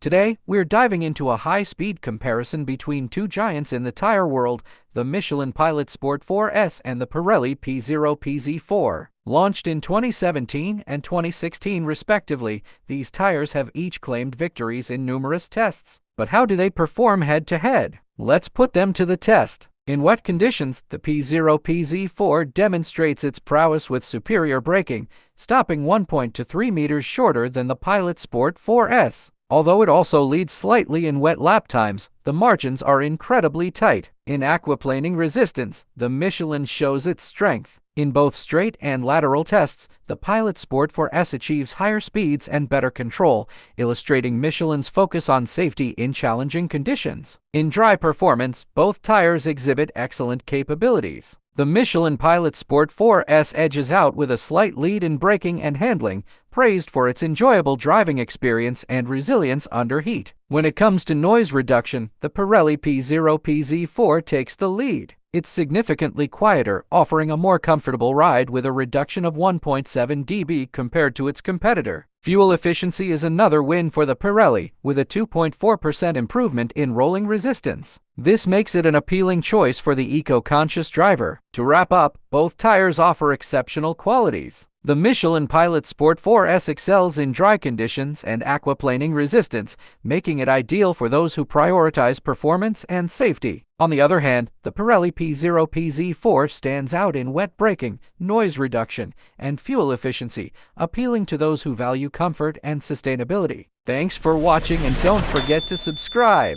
Today, we're diving into a high-speed comparison between two giants in the tire world, the Michelin Pilot Sport 4S and the Pirelli P Zero PZ4. Launched in 2017 and 2016 respectively, these tires have each claimed victories in numerous tests. But how do they perform head-to-head? Let's put them to the test. In wet conditions, the P Zero PZ4 demonstrates its prowess with superior braking, stopping 1.3 meters shorter than the Pilot Sport 4S. Although it also leads slightly in wet lap times, the margins are incredibly tight. In aquaplaning resistance, the Michelin shows its strength. In both straight and lateral tests, the Pilot Sport 4S achieves higher speeds and better control, illustrating Michelin's focus on safety in challenging conditions. In dry performance, both tires exhibit excellent capabilities. The Michelin Pilot Sport 4S edges out with a slight lead in braking and handling, praised for its enjoyable driving experience and resilience under heat. When it comes to noise reduction, the Pirelli P Zero PZ4 takes the lead. It's significantly quieter, offering a more comfortable ride with a reduction of 1.7 dB compared to its competitor. Fuel efficiency is another win for the Pirelli, with a 2.4% improvement in rolling resistance. This makes it an appealing choice for the eco-conscious driver. To wrap up, both tires offer exceptional qualities. The Michelin Pilot Sport 4S excels in dry conditions and aquaplaning resistance, making it ideal for those who prioritize performance and safety. On the other hand, the Pirelli P Zero PZ4 stands out in wet braking, noise reduction, and fuel efficiency, appealing to those who value comfort and sustainability. Thanks for watching, and don't forget to subscribe.